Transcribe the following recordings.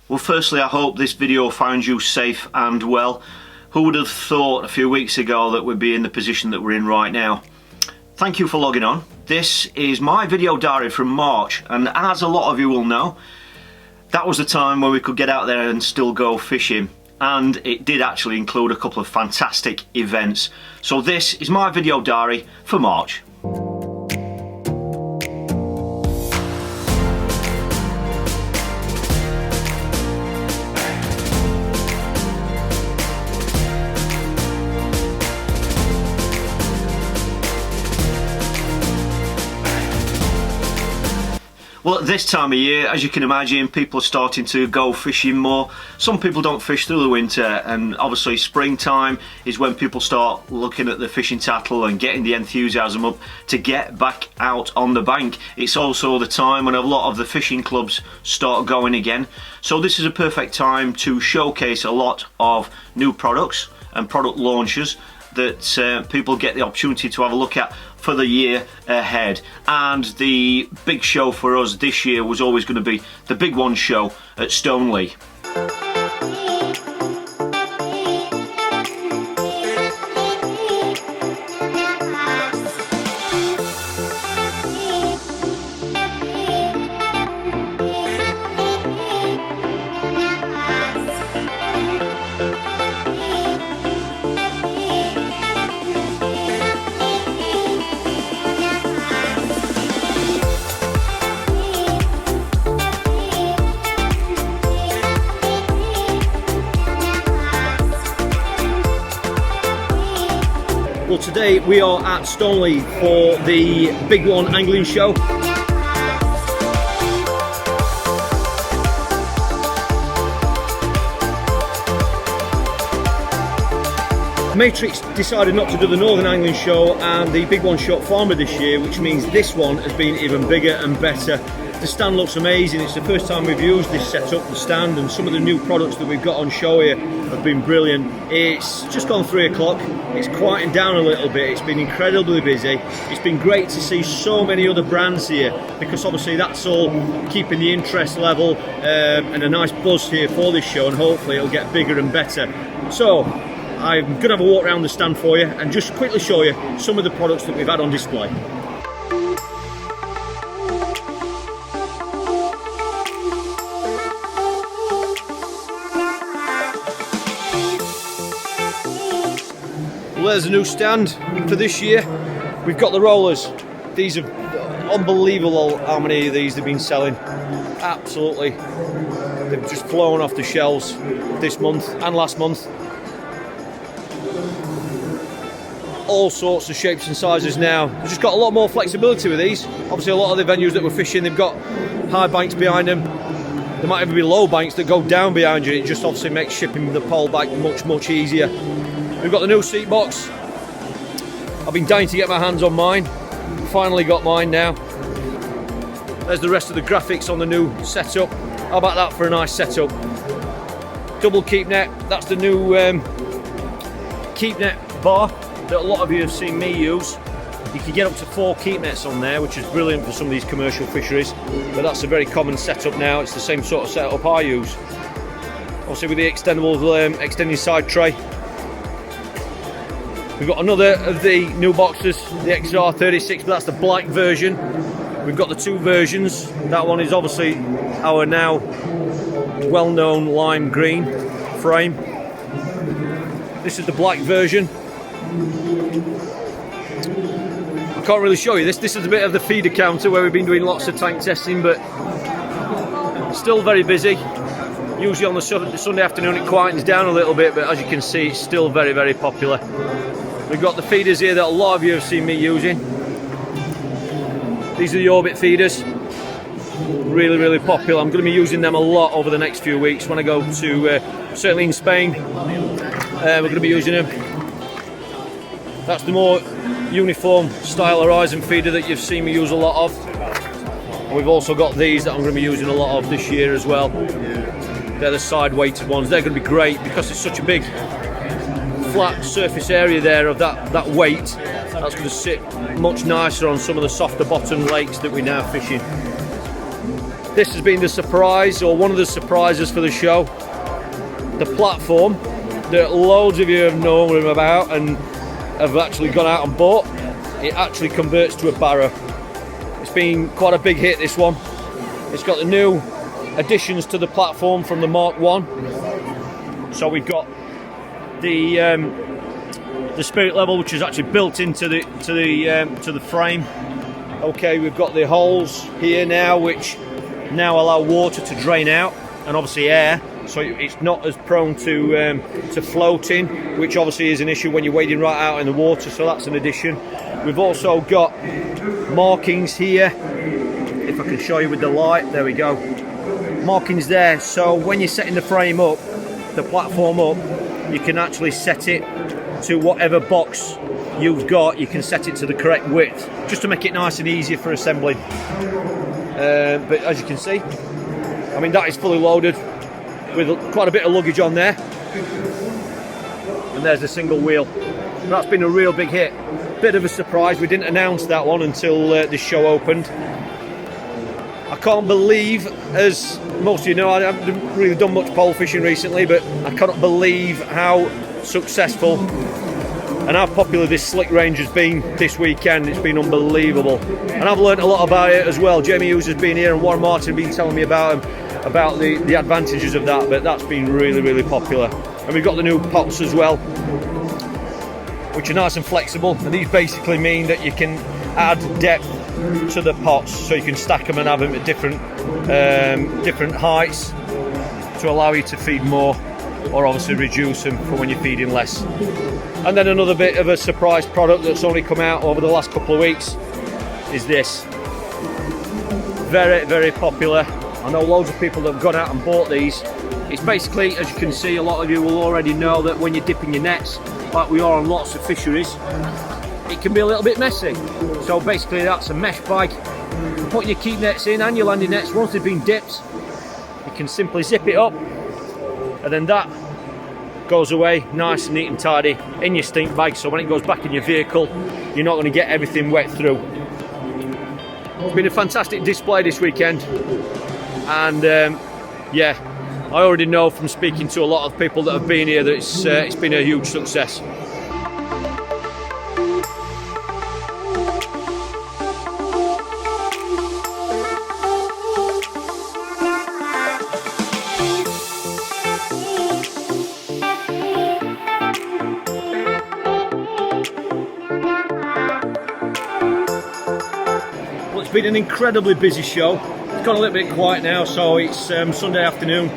Well, firstly, I hope this video finds you safe and well. Who would have thought a few weeks ago that we'd be in the position that we're in right now? Thank you for logging on. This is my video diary from March, and as a lot of you will know, that was the time when we could get out there and still go fishing, and it did actually include a couple of fantastic events. So this is my video diary for March. Well, at this time of year, as you can imagine, people are starting to go fishing more. Some people don't fish through the winter, and obviously springtime is when people start looking at the fishing tackle and getting the enthusiasm up to get back out on the bank. It's also the time when a lot of the fishing clubs start going again. So this is a perfect time to showcase a lot of new products and product launches that people get the opportunity to have a look at for the year ahead. And the big show for us this year was always going to be the Big One show at Stoneleigh. Well, today we are at Stoneleigh for the Big One angling show. Matrix decided not to do the Northern Angling Show and the Big One shot farmer this year, which means this one has been even bigger and better. The stand looks amazing. It's the first time we've used this setup, the stand, and some of the new products that we've got on show here have been brilliant. It's just gone 3 o'clock. It's quieting down a little bit. It's been incredibly busy. It's been great to see so many other brands here, because obviously that's all keeping the interest level and a nice buzz here for this show, and hopefully it'll get bigger and better. So I'm going to have a walk around the stand for you and just quickly show you some of the products that we've had on display. Well, there's a new stand for this year. We've got the rollers. These are unbelievable how many of these they've been selling. Absolutely. They've just flown off the shelves this month and last month. All sorts of shapes and sizes now. We've just got a lot more flexibility with these. Obviously a lot of the venues that we're fishing, they've got high banks behind them. There might even be low banks that go down behind you. It just obviously makes shipping the pole back much easier. We've got the new seat box. I've been dying to get my hands on mine. Finally got mine now. There's the rest of the graphics on the new setup. How about that for a nice setup? Double keep net. That's the new keep net bar that a lot of you have seen me use. You can get up to 4 keep nets on there, which is brilliant for some of these commercial fisheries, but that's a very common setup now. It's the same sort of setup I use. Obviously with the extendable extending side tray. We've got another of the new boxes, the XR36, but that's the black version. We've got the 2 versions. That one is obviously our now well-known lime green frame. This is the black version. I can't really show you this. This is a bit of the feeder counter where we've been doing lots of tank testing, but still very busy. Usually on the Sunday afternoon it quietens down a little bit, but as you can see it's still very popular. We've got the feeders here that a lot of you have seen me using. These are the Orbit feeders. Really popular. I'm going to be using them a lot over the next few weeks when I go to, certainly in Spain. We're going to be using them. That's the more uniform style horizon feeder that you've seen me use a lot of. And we've also got these that I'm going to be using a lot of this year as well. They're the side weighted ones. They're going to be great because it's such a big flat surface area there of that weight. That's going to sit much nicer on some of the softer bottom lakes that we're now fishing. this has been the surprise, or one of the surprises for the show. The platform that loads of you have known about and have actually gone out and bought, it actually converts to a barrow. It's been quite a big hit, this one. It's got the new additions to the platform from the Mark 1. So we've got the spirit level, which is actually built into the frame. Okay, we've got the holes here now, which now allow water to drain out, and obviously air, so it's not as prone to floating, which obviously is an issue when you're wading right out in the water. So that's an addition. We've also got markings here, if I can show you with the light, there we go, markings there, so when you're setting the frame up, the platform up, you can actually set it to whatever box you've got. You can set it to the correct width, just to make it nice and easier for assembling. But as you can see, I mean, that is fully loaded with quite a bit of luggage on there, and there's a single wheel. That's been a real big hit. Bit of a surprise, we didn't announce that one until the show opened. I can't believe, as most of you know, I haven't really done much pole fishing recently, but I cannot believe how successful and how popular this slick range has been this weekend. It's been unbelievable, and I've learned a lot about it as well. Jamie Hughes has been here and Warren Martin has been telling me about the advantages of that, but that's been really, really popular. And we've got the new pots as well, which are nice and flexible, and these basically mean that you can add depth to the pots, so you can stack them and have them at different heights to allow you to feed more, or obviously reduce them for when you're feeding less. And then another bit of a surprise product that's only come out over the last couple of weeks is this. Very, very popular. I know loads of people that have gone out and bought these. It's basically, as you can see, a lot of you will already know that when you're dipping your nets, like we are on lots of fisheries, it can be a little bit messy. So basically that's a mesh bag. You put your keep nets in and your landing nets. Once they've been dipped, you can simply zip it up, and then that goes away nice and neat and tidy in your stink bag, so when it goes back in your vehicle, you're not going to get everything wet through. It's been a fantastic display this weekend, and yeah, I already know from speaking to a lot of people that have been here that it's been a huge success. It's been an incredibly busy show. It's gone a little bit quiet now, so it's Sunday afternoon.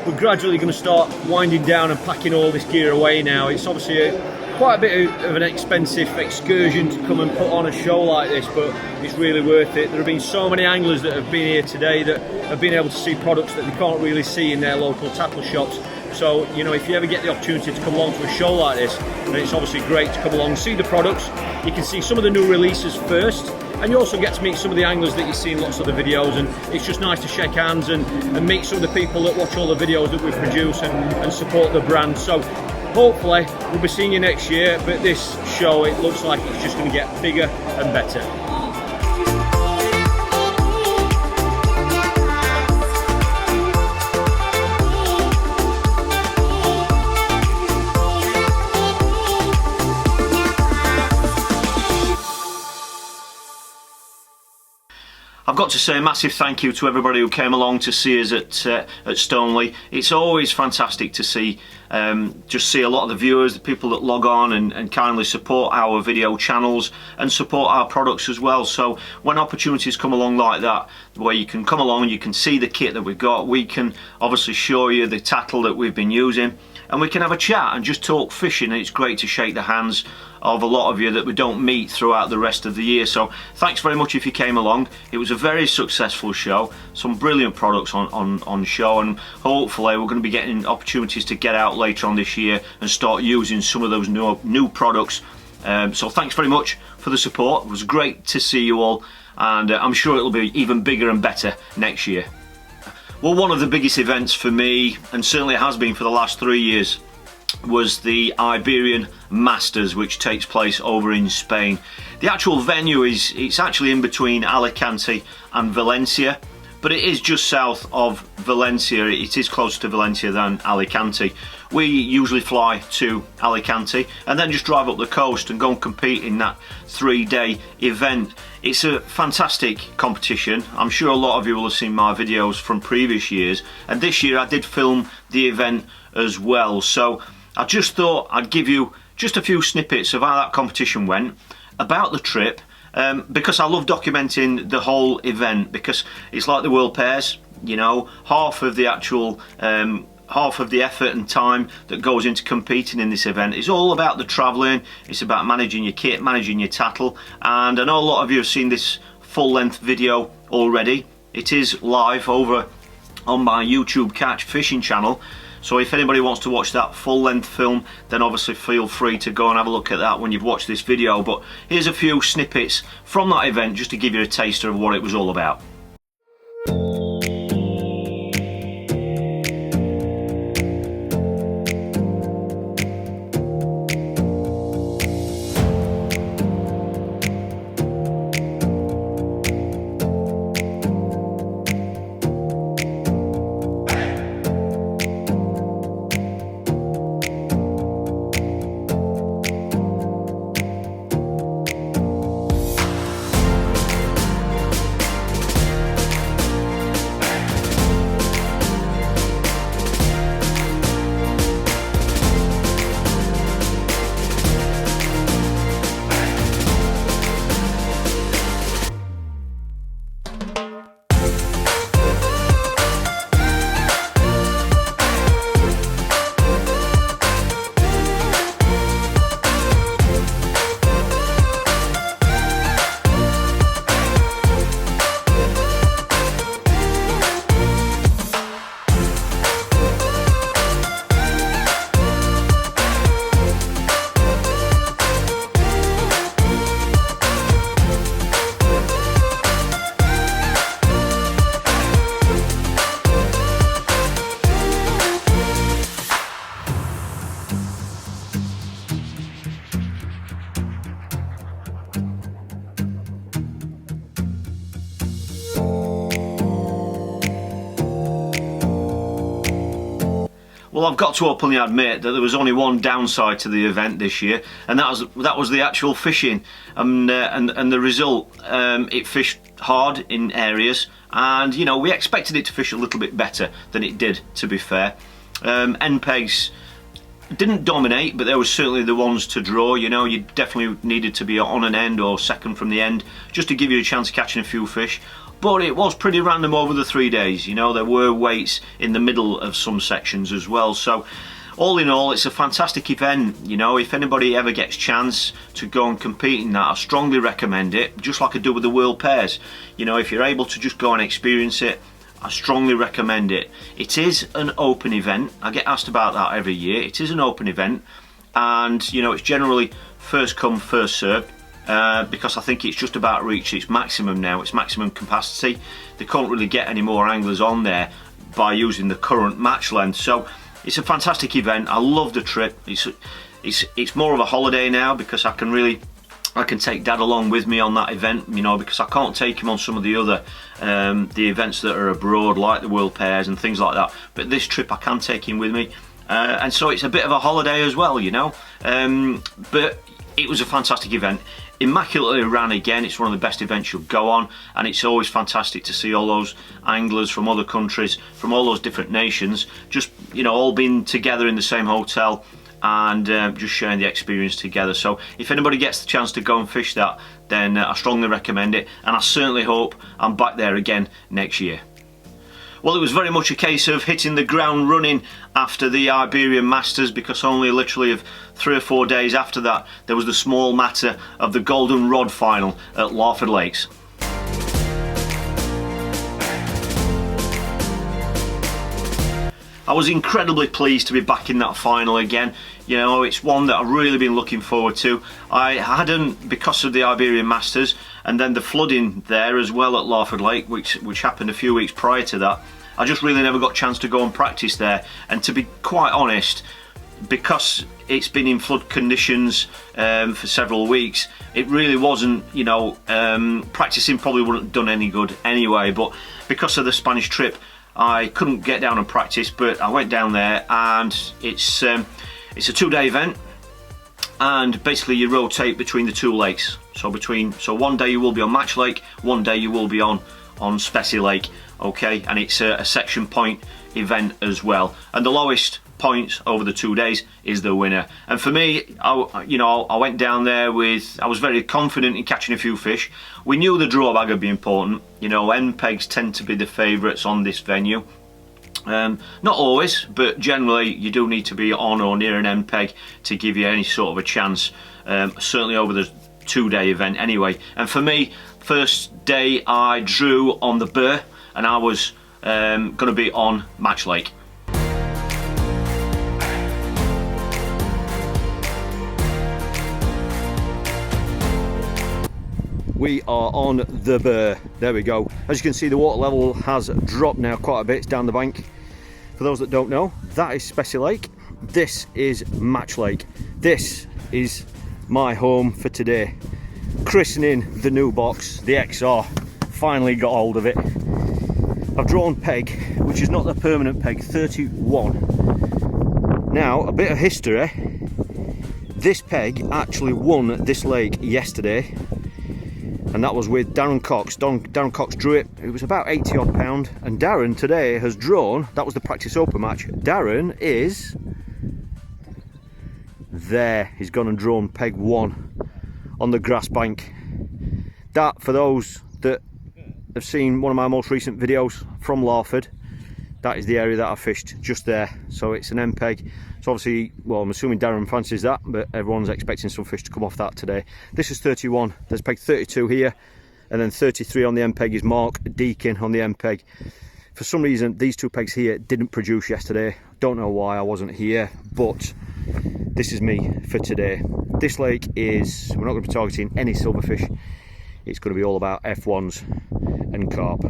We're gradually going to start winding down and packing all this gear away now. It's obviously quite a bit of an expensive excursion to come and put on a show like this, but it's really worth it. There have been so many anglers that have been here today that have been able to see products that they can't really see in their local tackle shops. So, you know, if you ever get the opportunity to come along to a show like this, then it's obviously great to come along and see the products. You can see some of the new releases first, and you also get to meet some of the anglers that you see in lots of the videos, and it's just nice to shake hands and meet some of the people that watch all the videos that we produce and support the brand. So hopefully we'll be seeing you next year, but this show, it looks like it's just going to get bigger and better. I've got to say a massive thank you to everybody who came along to see us at Stoneleigh. It's always fantastic to see just see a lot of the viewers, the people that log on and kindly support our video channels and support our products as well. So when opportunities come along like that, where you can come along and you can see the kit that we've got, we can obviously show you the tackle that we've been using, and we can have a chat and just talk fishing. And it's great to shake the hands of a lot of you that we don't meet throughout the rest of the year. So thanks very much if you came along. It was a very successful show, some brilliant products on show, and hopefully we're going to be getting opportunities to get out later on this year and start using some of those new products. So thanks very much for the support. It was great to see you all, and I'm sure it'll be even bigger and better next year. Well, one of the biggest events for me, and certainly has been for the last 3 years, was the Iberian Masters, which takes place over in Spain. The actual venue it's actually in between Alicante and Valencia, but it is just south of Valencia. It is closer to Valencia than Alicante. We usually fly to Alicante and then just drive up the coast and go and compete in that 3-day event. It's a fantastic competition. I'm sure a lot of you will have seen my videos from previous years, and this year I did film the event as well. So I just thought I'd give you just a few snippets of how that competition went, about the trip, because I love documenting the whole event, because it's like the World Pairs, you know, half of the actual half of the effort and time that goes into competing in this event is all about the travelling. It's about managing your kit, managing your tattle, and I know a lot of you have seen this full-length video already. It is live over on my YouTube Catch Fishing channel, so if anybody wants to watch that full-length film, then obviously feel free to go and have a look at that when you've watched this video. But here's a few snippets from that event just to give you a taster of what it was all about. Well, I've got to openly admit that there was only one downside to the event this year, and that was the actual fishing, and the result. It fished hard in areas, and you know, we expected it to fish a little bit better than it did, to be fair. End pegs didn't dominate, but there was certainly the ones to draw. You know, you definitely needed to be on an end or second from the end just to give you a chance of catching a few fish. But it was pretty random over the 3 days. You know, there were weights in the middle of some sections as well. So all in all, it's a fantastic event. You know, if anybody ever gets a chance to go and compete in that, I strongly recommend it, just like I do with the World Pairs. You know, if you're able to just go and experience it, I strongly recommend it. It is an open event. I get asked about that every year. It is an open event, and you know, it's generally first come, first served. Because I think it's just about reached its maximum now, its maximum capacity. They can't really get any more anglers on there by using the current match length. So it's a fantastic event. I love the trip. It's more of a holiday now, because I can take Dad along with me on that event, you know, because I can't take him on some of the other the events that are abroad, like the World Pairs and things like that. But this trip I can take him with me, and so it's a bit of a holiday as well, you know. But it was a fantastic event. Immaculately ran again. It's one of the best events you'll go on, and it's always fantastic to see all those anglers from other countries, from all those different nations, just, you know, all being together in the same hotel and just sharing the experience together. So if anybody gets the chance to go and fish that, then I strongly recommend it, and I certainly hope I'm back there again next year. Well, it was very much a case of hitting the ground running after the Iberian Masters, because only literally of 3 or 4 days after that there was the small matter of the Golden Rod final at Larford Lakes. I was incredibly pleased to be back in that final again. You know, it's one that I've really been looking forward to. I hadn't, because of the Iberian Masters and then the flooding there as well at Larford Lake, which happened a few weeks prior to that. I just really never got a chance to go and practice there, and to be quite honest, because it's been in flood conditions for several weeks, it really wasn't, you know, practicing probably wouldn't have done any good anyway, but because of the Spanish trip I couldn't get down and practice, but I went down there, and it's a 2-day event, and basically you rotate between the two lakes. So one day you will be on Match Lake, one day you will be on Spessy Lake, okay, and it's a section point event as well, and the lowest points over the 2 days is the winner. And for me, I went down there I was very confident in catching a few fish. We knew the draw bag would be important. You know, end pegs tend to be the favourites on this venue. Not always, but generally you do need to be on or near an end peg to give you any sort of a chance, certainly over the 2-day event anyway. And for me, first day I drew on the Burr, and I was going to be on Match Lake. We are on the Burr. There we go. As you can see, the water level has dropped now quite a bit. It's down the bank. For those that don't know, that is Spessy Lake. This is Match Lake. This is my home for today. Christening the new box, the XR. Finally got hold of it. I've drawn peg, which is not the permanent peg, 31. Now, a bit of history. This peg actually won this lake yesterday, and that was with Darren Cox. Darren Cox drew it. It was about 80 odd pound, and Darren today has drawn, that was the practice open match. Darren is there. He's gone and drawn peg 1 on the grass bank. That, for those that have seen one of my most recent videos from Larford, that is the area that I fished, just there. So it's an end peg. So obviously, well, I'm assuming Darren fancies that, but everyone's expecting some fish to come off that today. This is 31. There's peg 32 here, and then 33 on the end peg is Mark Deakin on the end peg. For some reason, these two pegs here didn't produce yesterday. Don't know why, I wasn't here, but this is me for today. This lake is, we're not going to be targeting any silverfish. It's going to be all about F1s and carp.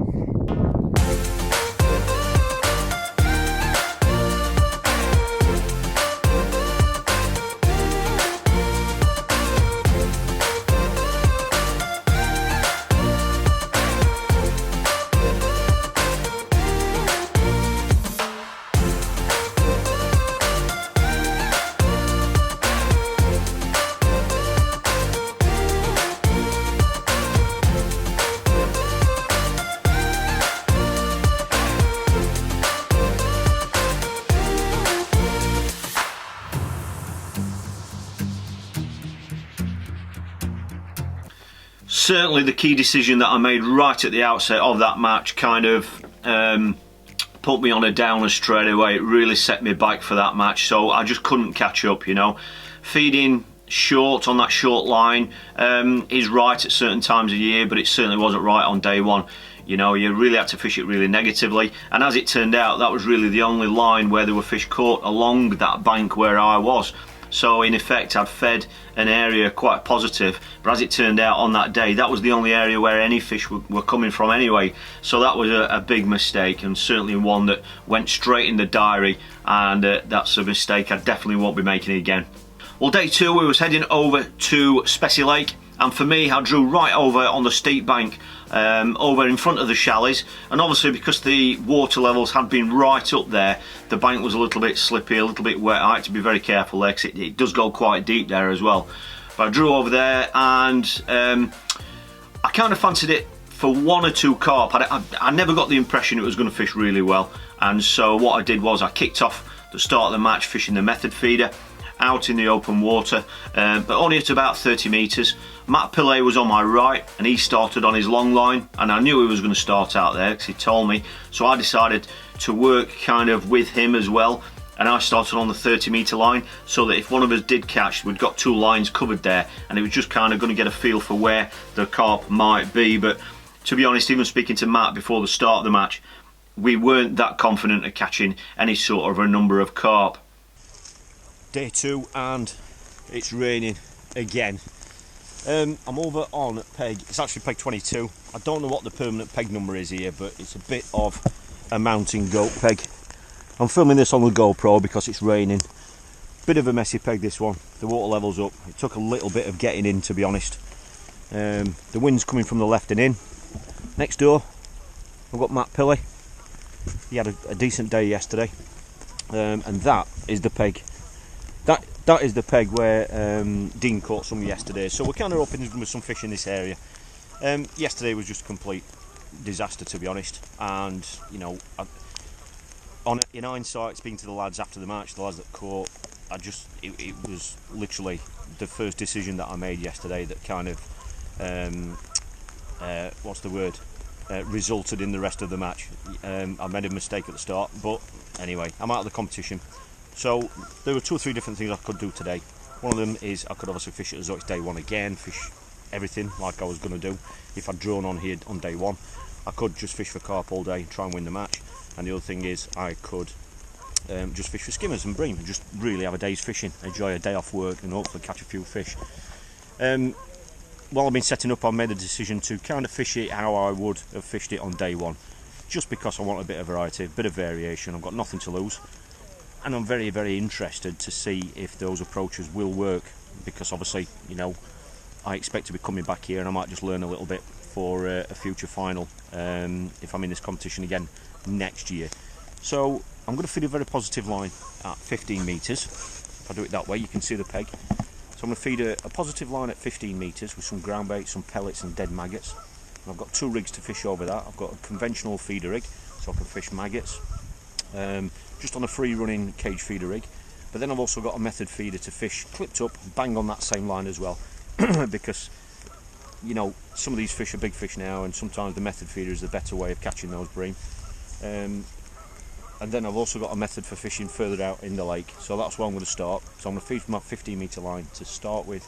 Certainly the key decision that I made right at the outset of that match kind of put me on a downer straight away. It really set me back for that match, so I just couldn't catch up, you know. Feeding short on that short line is right at certain times of year, but it certainly wasn't right on day one. You know, you really had to fish it really negatively, and as it turned out, that was really the only line where there were fish caught along that bank where I was. So in effect, I'd fed an area quite positive, but as it turned out on that day, that was the only area where any fish were coming from anyway. So that was a big mistake, and certainly one that went straight in the diary, and that's a mistake I definitely won't be making again. Well, day two, we was heading over to Spessy Lake, and for me, I drew right over on the steep bank, over in front of the chalets, and obviously because the water levels had been right up there, the bank was a little bit slippy, a little bit wet. I had to be very careful there, because it does go quite deep there as well. But I drew over there, and I kind of fancied it for one or two carp. I never got the impression it was going to fish really well, and so what I did was I kicked off the start of the match fishing the method feeder out in the open water, but only at about 30 metres. Matt Pillay was on my right, and he started on his long line, and I knew he was going to start out there because he told me, so I decided to work kind of with him as well, and I started on the 30 metre line, so that if one of us did catch, we'd got two lines covered there, and it was just kind of going to get a feel for where the carp might be. But to be honest, even speaking to Matt before the start of the match, we weren't that confident of catching any sort of a number of carp. Day two, and it's raining again. I'm over on peg, it's actually peg 22. I don't know what the permanent peg number is here, but it's a bit of a mountain goat peg. I'm filming this on the GoPro because it's raining. Bit of a messy peg this one. The water level's up. It took a little bit of getting in, to be honest. The wind's coming from the left and in. Next door, I've got Matt Pilley. He had a decent day yesterday, and that is the peg. That is the peg where Dean caught some yesterday. So we're kind of hoping there's going to be some fish in this area. Yesterday was just a complete disaster, to be honest. And you know, in hindsight, speaking to the lads after the match, the lads that caught, it was literally the first decision that I made yesterday that kind of resulted in the rest of the match. I made a mistake at the start, but anyway, I'm out of the competition. So there were 2 or 3 different things I could do today. One of them is I could obviously fish it as though it's day one again, fish everything like I was going to do if I'd drawn on here on day one. I could just fish for carp all day and try and win the match. And the other thing is I could just fish for skimmers and bream and just really have a day's fishing, enjoy a day off work and hopefully catch a few fish. While I've been setting up, I made the decision to kind of fish it how I would have fished it on day one, just because I want a bit of variety, a bit of variation. I've got nothing to lose, and I'm very, very interested to see if those approaches will work, because obviously, you know, I expect to be coming back here and I might just learn a little bit for a future final if I'm in this competition again next year. So I'm going to feed a very positive line at 15 metres. If I do it that way, you can see the peg. So I'm going to feed a positive line at 15 metres with some ground bait, some pellets and dead maggots. And I've got 2 rigs to fish over that. I've got a conventional feeder rig, so I can fish maggots, just on a free running cage feeder rig. But then I've also got a method feeder to fish clipped up, bang on that same line as well. Because, you know, some of these fish are big fish now, and sometimes the method feeder is the better way of catching those bream. And then I've also got a method for fishing further out in the lake, so that's where I'm going to start. So I'm going to feed from my 15 metre line to start with,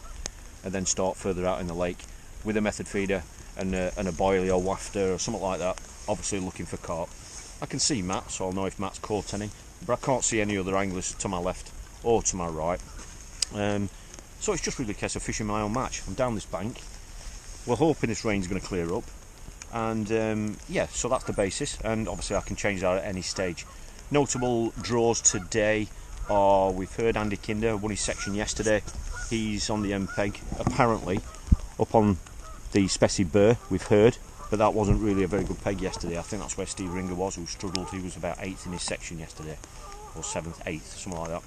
and then start further out in the lake with a method feeder and a boilie or wafter or something like that, obviously looking for carp. I can see Matt, so I'll know if Matt's caught any, but I can't see any other anglers to my left or to my right. So it's just really a case of fishing my own match. I'm down this bank, we're hoping this rain's going to clear up, and yeah, so that's the basis, and obviously I can change that at any stage. Notable draws today are, we've heard Andy Kinder won his section yesterday. He's on the MPEG, apparently, up on the Spessy Burr, we've heard, but that wasn't really a very good peg yesterday. I think that's where Steve Ringer was, who struggled. He was about 8th in his section yesterday, or 7th, 8th, something like that.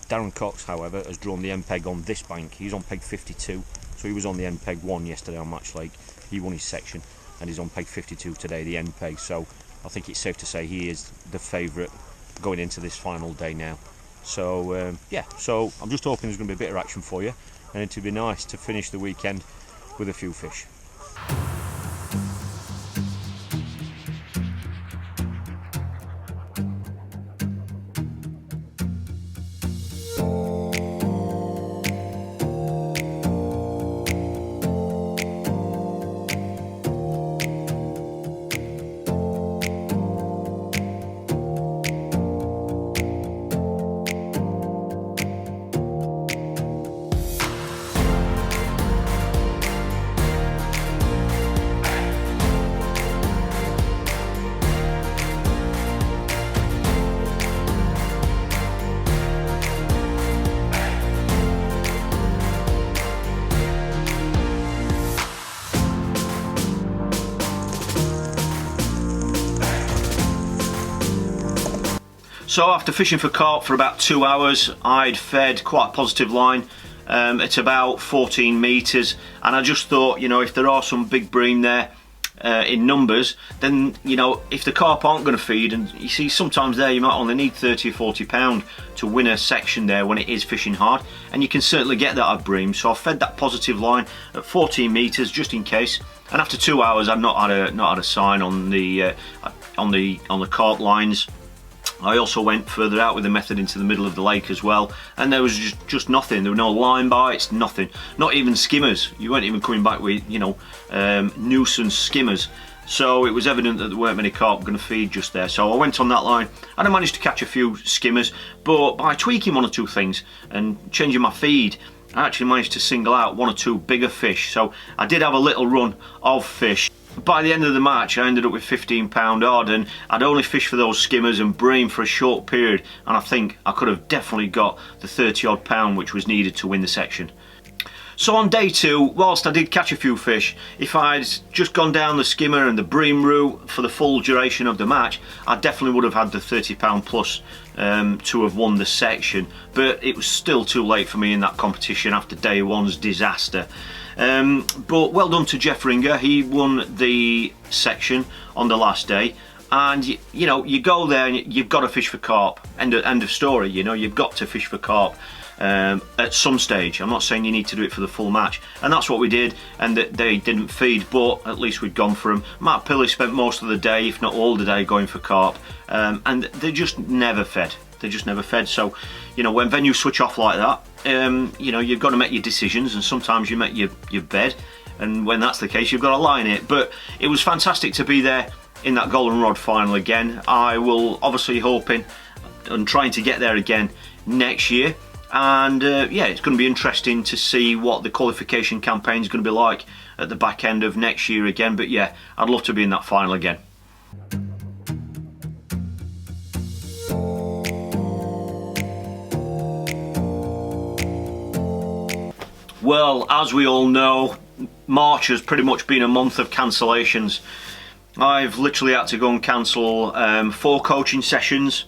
Darren Cox, however, has drawn the MPEG on this bank. He's on peg 52, so he was on the MPEG 1 yesterday on Match Lake. He won his section, and he's on peg 52 today, the MPEG. So I think it's safe to say he is the favourite going into this final day now. So yeah, so I'm just hoping there's going to be a bit of action for you, and it'd be nice to finish the weekend with a few fish. So after fishing for carp for about 2 hours, I'd fed quite a positive line at about 14 metres, and I just thought, you know, if there are some big bream there in numbers, then, you know, if the carp aren't going to feed, and you see sometimes there you might only need 30 or 40 pound to win a section there when it is fishing hard, and you can certainly get that at bream. So I fed that positive line at 14 metres just in case, and after 2 hours I've not had a sign on the carp lines. I also went further out with the method into the middle of the lake as well, and there was just nothing. There were no line bites, nothing, not even skimmers. You weren't even coming back with, you know, nuisance skimmers. So it was evident that there weren't many carp going to feed just there. So I went on that line and I managed to catch a few skimmers, but by tweaking 1 or 2 things and changing my feed, I actually managed to single out 1 or 2 bigger fish. So I did have a little run of fish. by the end of the match I ended up with £15 odd, and I'd only fished for those skimmers and bream for a short period, and I think I could have definitely got the 30 odd pound which was needed to win the section. So on day 2, whilst I did catch a few fish, if I'd just gone down the skimmer and the bream route for the full duration of the match, I definitely would have had the £30 plus to have won the section, but it was still too late for me in that competition after day 1's disaster. But well done to Jeff Ringer, he won the section on the last day, and you know, you go there and you've got to fish for carp, end of story, you know, you've got to fish for carp. At some stage. I'm not saying you need to do it for the full match, and that's what we did, and they didn't feed, but at least we'd gone for them. Matt Pilley spent most of the day, if not all the day, going for carp, and they just never fed. They just never fed. So, you know, when venues switch off like that, you know, you've got to make your decisions, and sometimes you make your bed, and when that's the case, you've got to lie in it. But it was fantastic to be there in that goldenrod final again. I will obviously hoping and trying to get there again next year. And yeah, it's going to be interesting to see what the qualification campaign is going to be like at the back end of next year again. But yeah, I'd love to be in that final again. Well, as we all know, March has pretty much been a month of cancellations. I've literally had to go and cancel 4 coaching sessions.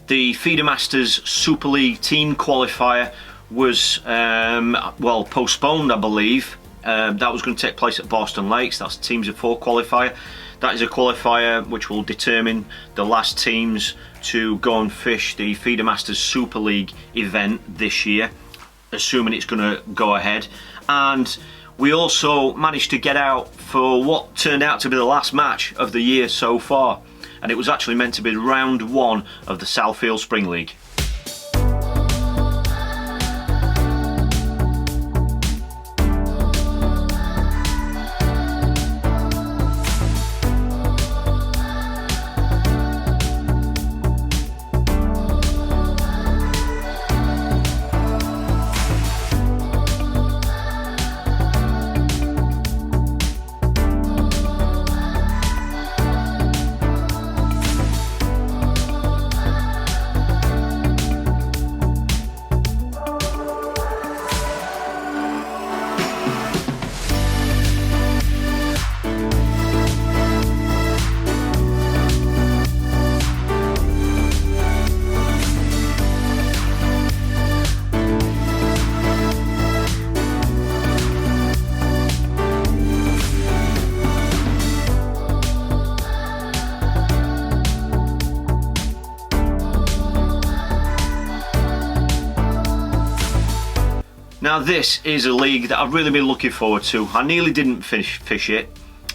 The Feeder Masters Super League team qualifier was well, postponed, I believe. That was going to take place at Boston Lakes. That's teams of 4 qualifier. That is a qualifier which will determine the last teams to go and fish the Feeder Masters Super League event this year, assuming it's going to go ahead. And we also managed to get out for what turned out to be the last match of the year so far, and it was actually meant to be round 1 of the Southfield Spring League. Now this is a league that I've really been looking forward to. I nearly didn't fish it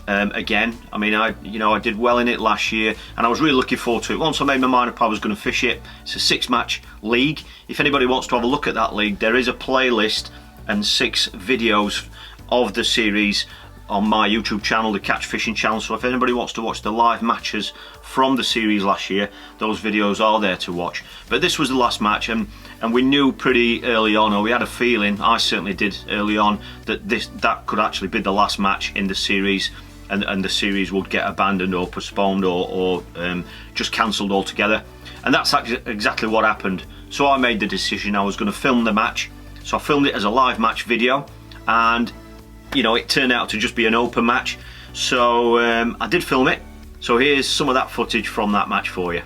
again. I mean, I did well in it last year, and I was really looking forward to it. Once I made my mind up I was going to fish it. It's a 6-match league. If anybody wants to have a look at that league, there is a playlist and 6 videos of the series on my YouTube channel, the Catch Fishing channel. So if anybody wants to watch the live matches from the series last year, those videos are there to watch. But this was the last match, and we knew pretty early on, or we had a feeling, I certainly did early on, that that could actually be the last match in the series, and the series would get abandoned or postponed or just cancelled altogether. And that's exactly what happened. So I made the decision I was going to film the match. So I filmed it as a live match video, and you know, it turned out to just be an open match. So I did film it. So here's some of that footage from that match for you.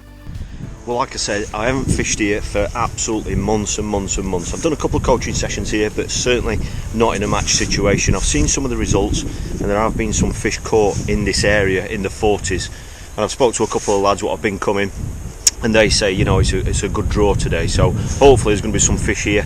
Well, like I said, I haven't fished here for absolutely months and months and months. I've done a couple of coaching sessions here, but certainly not in a match situation. I've seen some of the results, and there have been some fish caught in this area in the 40s. And I've spoke to a couple of lads what have been coming, and they say, you know, it's a good draw today. So hopefully there's going to be some fish here.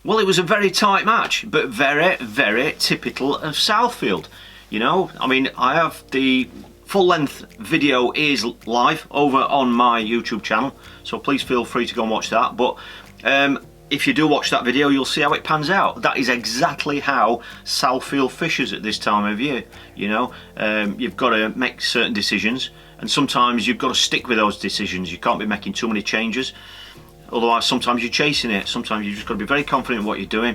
Well, it was a very tight match, but very, very typical of Southfield. You know, I mean, I have the full-length video is live over on my YouTube channel, so please feel free to go and watch that. But if you do watch that video, you'll see how it pans out. That is exactly how Southfield fishes at this time of year. You know, you've got to make certain decisions, and sometimes you've got to stick with those decisions. You can't be making too many changes, otherwise sometimes you're chasing it. Sometimes you've just got to be very confident in what you're doing,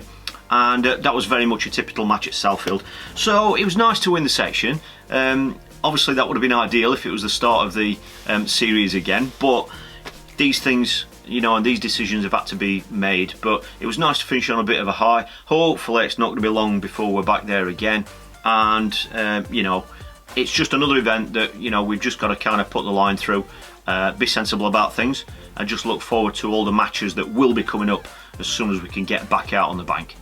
and that was very much a typical match at Southfield. So it was nice to win the section. Obviously that would have been ideal if it was the start of the series again, but these things, you know, and these decisions have had to be made. But it was nice to finish on a bit of a high. Hopefully it's not going to be long before we're back there again, and you know, it's just another event that, you know, we've just got to kind of put the line through, be sensible about things, and just look forward to all the matches that will be coming up as soon as we can get back out on the bank.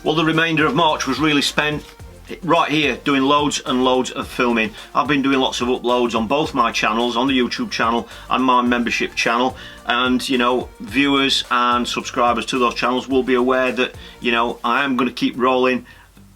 Well, the remainder of March was really spent right here doing loads and loads of filming. I've been doing lots of uploads on both my channels, on the YouTube channel and my membership channel, and you know, viewers and subscribers to those channels will be aware that, you know, I am going to keep rolling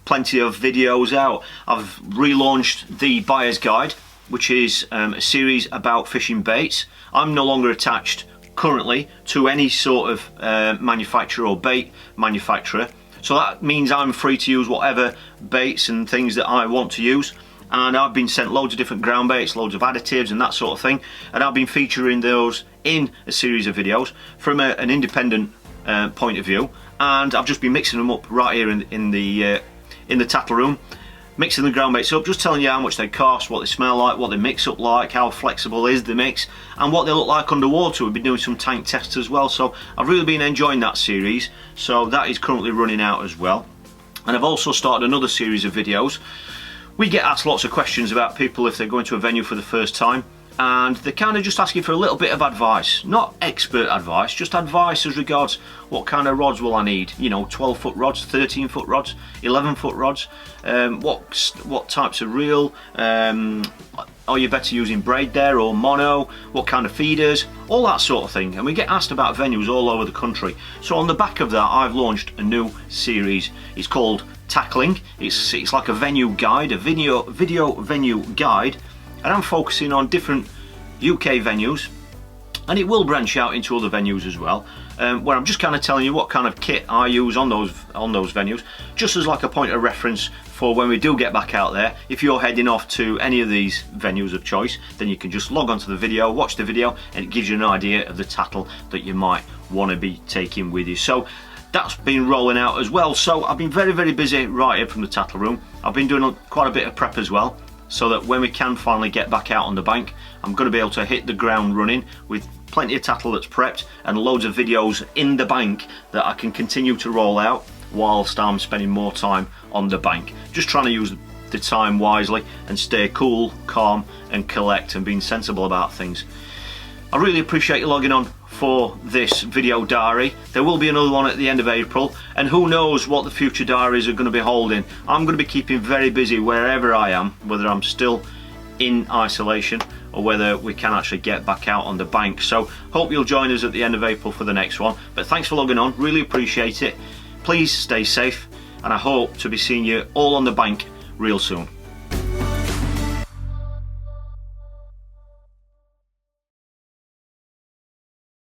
plenty of videos out. I've relaunched the Buyer's Guide, which is a series about fishing baits. I'm no longer attached currently to any sort of manufacturer or bait manufacturer. So that means I'm free to use whatever baits and things that I want to use. And I've been sent loads of different ground baits, loads of additives and that sort of thing. And I've been featuring those in a series of videos from an independent point of view. And I've just been mixing them up right here in the tackle room. Mixing the ground baits up, just telling you how much they cost, what they smell like, what they mix up like, how flexible is the mix, and what they look like underwater. We've been doing some tank tests as well, so I've really been enjoying that series. So that is currently running out as well. And I've also started another series of videos. We get asked lots of questions about people if they're going to a venue for the first time, and they're kind of just asking for a little bit of advice. Not expert advice, just advice as regards what kind of rods will I need. You know, 12-foot rods, 13-foot rods, 11-foot rods, what types of reel, are you better using braid there or mono, what kind of feeders, all that sort of thing. And we get asked about venues all over the country. So on the back of that, I've launched a new series. It's called Tackling. It's like a venue guide, a video venue guide, and I'm focusing on different UK venues, and it will branch out into other venues as well, where I'm just kind of telling you what kind of kit I use on those venues, just as like a point of reference for when we do get back out there. If you're heading off to any of these venues of choice, then you can just log onto the video, watch the video, and it gives you an idea of the tackle that you might want to be taking with you. So that's been rolling out as well. So I've been very, very busy right here from the tackle room. I've been doing quite a bit of prep as well, so that when we can finally get back out on the bank, I'm going to be able to hit the ground running with plenty of tackle that's prepped and loads of videos in the bank that I can continue to roll out whilst I'm spending more time on the bank. Just trying to use the time wisely and stay cool, calm and collect and being sensible about things. I really appreciate you logging on for this video diary. There will be another one at the end of April, and who knows what the future diaries are going to be holding. I'm going to be keeping very busy wherever I am, whether I'm still in isolation or whether we can actually get back out on the bank. So hope you'll join us at the end of April for the next one. But thanks for logging on, really appreciate it. Please stay safe, and I hope to be seeing you all on the bank real soon.